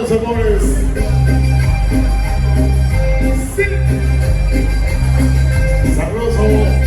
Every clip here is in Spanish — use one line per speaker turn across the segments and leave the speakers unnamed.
los amores. Sí. Sabroso.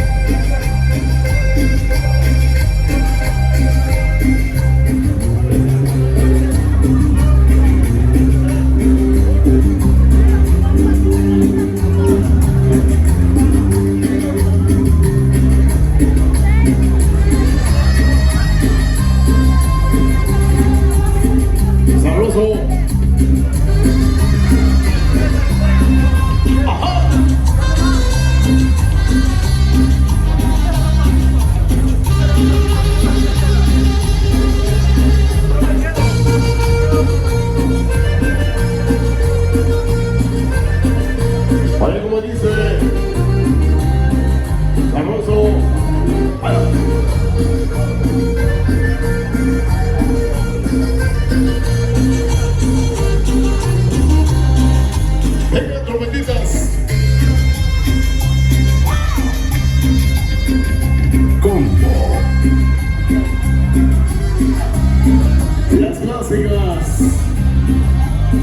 Las clásicas.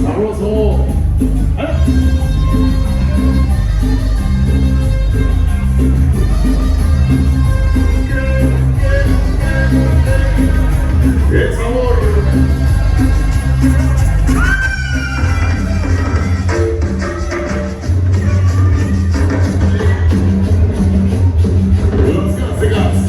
Sabroso. ¡Qué sabor! Las clásicas.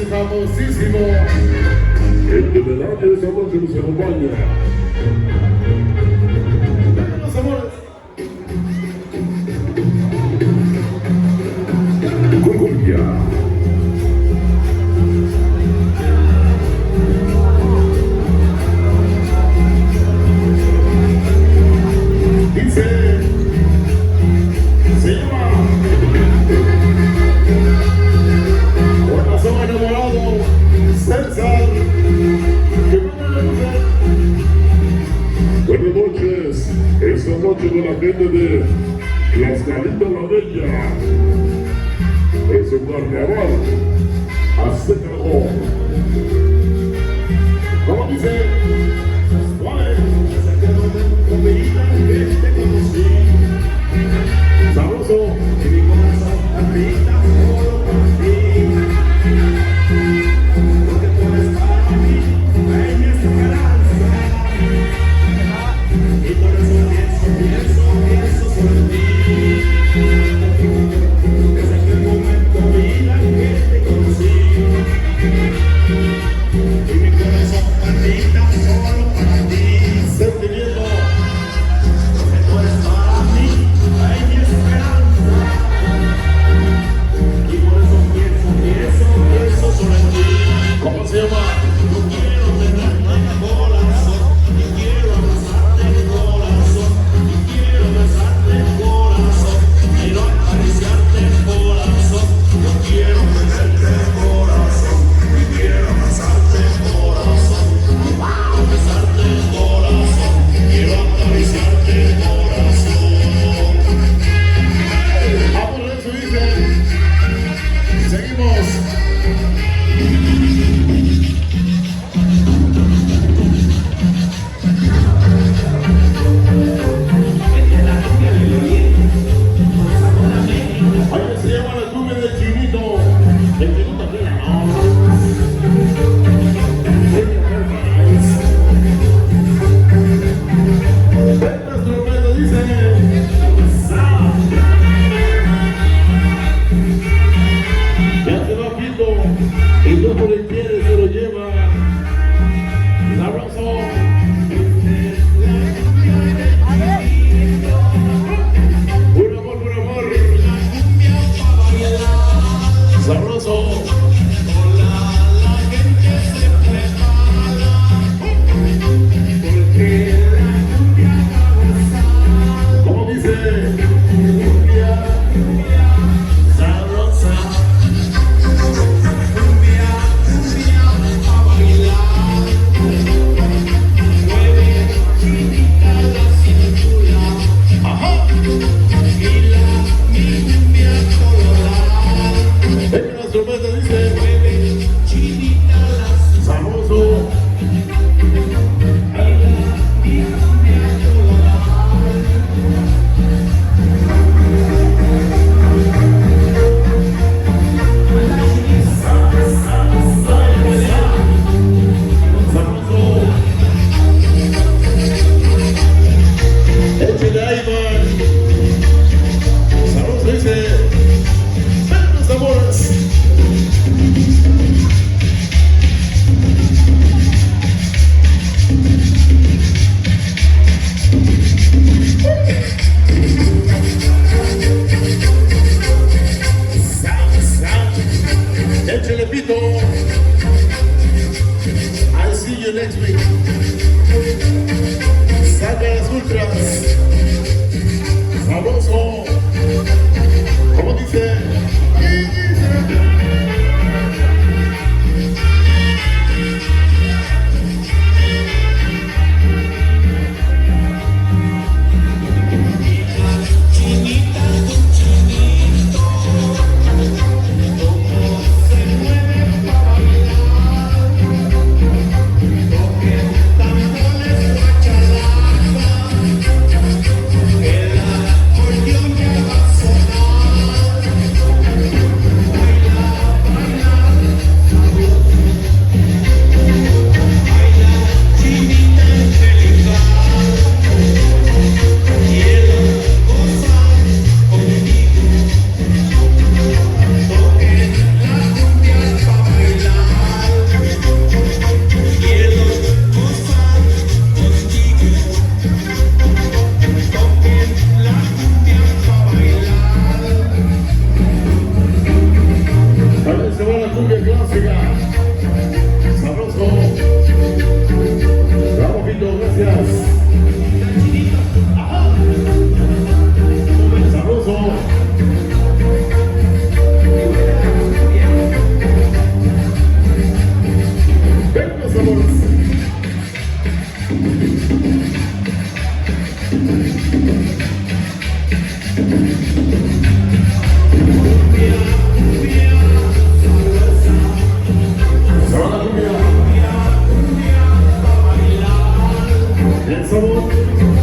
famosísimo. El de verdad que esa noche nos acompaña. Venga, los amores. bella. Dice, se llama Corazón Enamorado, César. Buenas noches, esta noche con la gente de Tlaxcalita la Bella. Es un carnaval, Azteca HAll. ¿Cómo dice? ¿Cuál es? Que te conocí. Sabroso. Y mi corazón palpita solo por ti. Porque tú eres para mí, en mi esperanza. Y por eso pienso sobre ti. Desde aquel momento vida que te conocí. Y mi corazón palpita solo para ti. Sentimiento. Porque tú eres para mí, en mi esperanza. Y por eso pienso sobre ti. ¿Cómo se llama? Yo quiero tenerte en el corazón. Y quiero abrazarte en el corazón. Y quiero besarte en el corazón. Quiero acariciarte en el corazón. Yo quiero tenerte en el corazón. Y quiero abrazarte en el corazón. Quiero besarte en el corazón. Quiero acariciarte en el corazón. Vamos, eso dice. Seguimos. Ahí se llama la cumbia del Chinito. El Chinito aquí la Estas trompetas dicen. Ya se va Pito y tú por el pie se lo lleva. Sabroso. Por amor, por amor. quiero